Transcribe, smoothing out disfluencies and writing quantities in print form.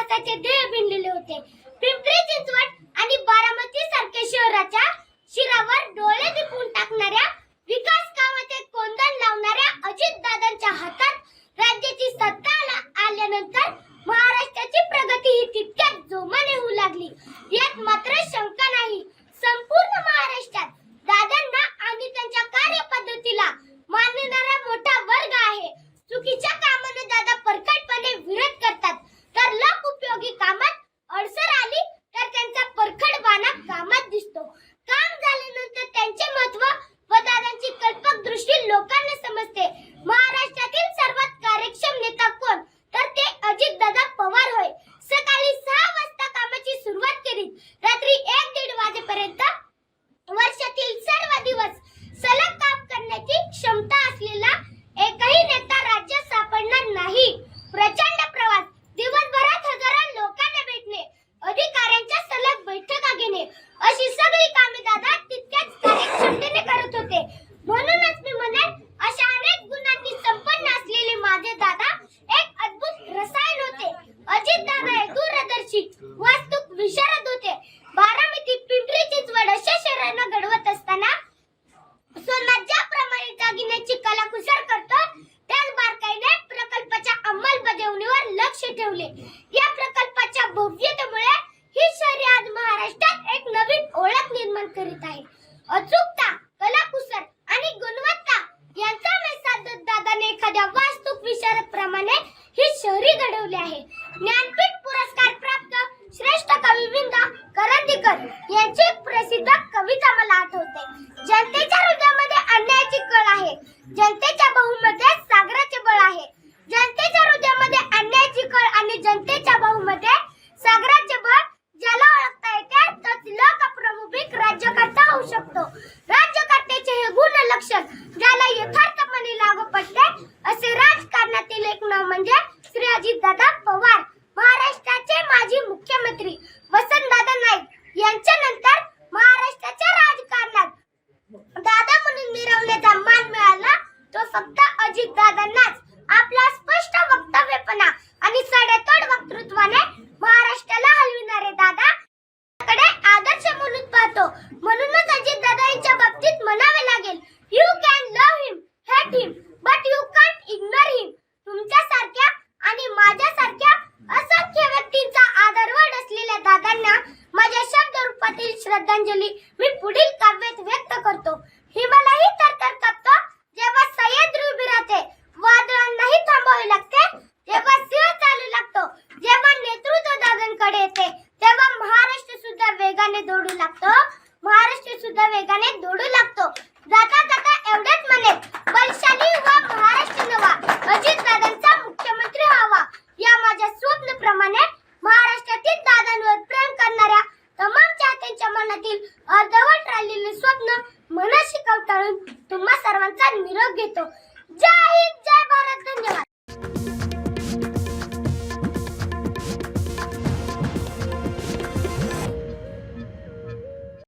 विकासाचे ध्येय विणलेले होते. पिंपरी चिंचवड आणि बारामती सारख्या शहराच्या शिरावर डोळे दिपवून टाकणाऱ्या विकास कामाचे कोंदण लावणाऱ्या अजितदादांच्या हातात राज्याची सत्ता आल्यानंतर महाराष्ट्राची प्रगती ही तितक्याच जोमाने होऊ लागली. यात मात्र शंका नाही, संपूर्ण महाराष्ट्रात दादांना आणि त्यांच्या कार्यपद्धतीला मानणारा मोठा वर्ग आहे. चुकीच्या कामांना दादा परखडपणे विरोध करतात, तर लोकोपयोगी कामात अडसर आली तर त्यांचा परखडपणा कामात दिसतो. काम झाल्यानंतर त्यांचे महत्त्व व दादांची कल्पक दृष्टी लोकांना समजते. महाराष्ट्रातील सर्वात कार्यक्षम नेता कोण, तर ते अजितदादा पवार होय. सकाळी 6 वाजता कामाची सुरुवात केली, रात्री 1-1:30 वाजेपर्यंत वर्षातील सर्व दिवस सलग काम करण्याची क्षमता असलेला एकही नेता राज्यात सापडणार नाही. प्रचंड प्रवास, दिवसभरात हजारो लोकांना भेटणे, अधिकाऱ्यांच्या सलग बैठका घेणे, अशी सगळी कामे दादा तितक्याच कार्यक्षमतेने करत होते. म्हणूनच मी म्हणेन, अशा अनेक गुणांनी संपन्न असलेले माझे दादा एक अद्भुत रसायन होते. अजितदादा हे दूरदर्शी वास्तुक विशारद होते. बारामती, पिंपरी चिंचवड अशा शहरांना घडवत असताना सोना ज्याप्रमाणे दागिन्याची कलाकुसर करतो, त्याच बारकाईने प्रकल्पाच्या अंमलबजावणीवर लक्ष ठेवले. या प्रकल्पाच्या भव्यतेमुळे ही शहरे आज महाराष्ट्रात एक नवीन ओळख निर्माण करीत आहे. अचूकता, कलाकुसर आणि गुणवत्ता यांचा मेळ साधत दादाने एखाद्या वास्तुक विशारद प्रमाणे ही शहरे घडवली आहे. ज्ञानपीठ पुरस्कार प्राप्त श्रेष्ठ कविवृंद करंदीकर यांची एक प्रसिद्ध कविता मला आठवते. जनतेच्या हृदयामध्ये अन्यायाची कळ आहे, जनतेच्या बाहुमध्ये सागराचे बळ आहे. जनतेच्या हृदयामध्ये अन्यायाची कळ आणि जनतेच्या बाहुमध्ये सागराचे बळ ज्याला ओळखता येते, तोच लोकप्रमुख राज्यकर्ता होऊ शकतो. राज्यकर्त्याचे हे गुण लक्षण ज्याला यथार्थपणे लागू पडते, असे राजकारणातील एक नाव म्हणजे श्री अजितदादा पवार. महाराष्ट्राचे माजी मुख्यमंत्री वसंतदादा नाईक यांच्यानंतर महाराष्ट्राच्या राजकारणात दादा म्हणून मिरवण्याचा मान मिळाला तो फक्त अजितदादांनाच. आपला स्पष्ट वक्तव्यपणा आणि सडेतोड वक्तृत्वाने महाराष्ट्राला हलविणारे दादा कडे आदर्श म्हणून पाहतो. म्हणूनच अजितदादा यांच्या बाबतीत म्हणावे लागेल, you can love him, hate him, but you can't ignore him. तुमच्यासारख्या आणि माझ्यासारख्या असंख्य व्यक्तींचा आदरवड असलेल्या दादांना माझ्या शब्द रूपातील श्रद्धांजली मी पुढील काव्यात व्यक्त करतो. हिमालयही थरथर कापतो जेव्हा सह्याद्री उभी राहते, वादळांनाही थांबावे लागते जेव्हा सिंह चालू लागतो. जेव्हा नेतृत्व दादांकडे येते, तेव्हा महाराष्ट्र सुद्धा वेगाने दौडू लागतो.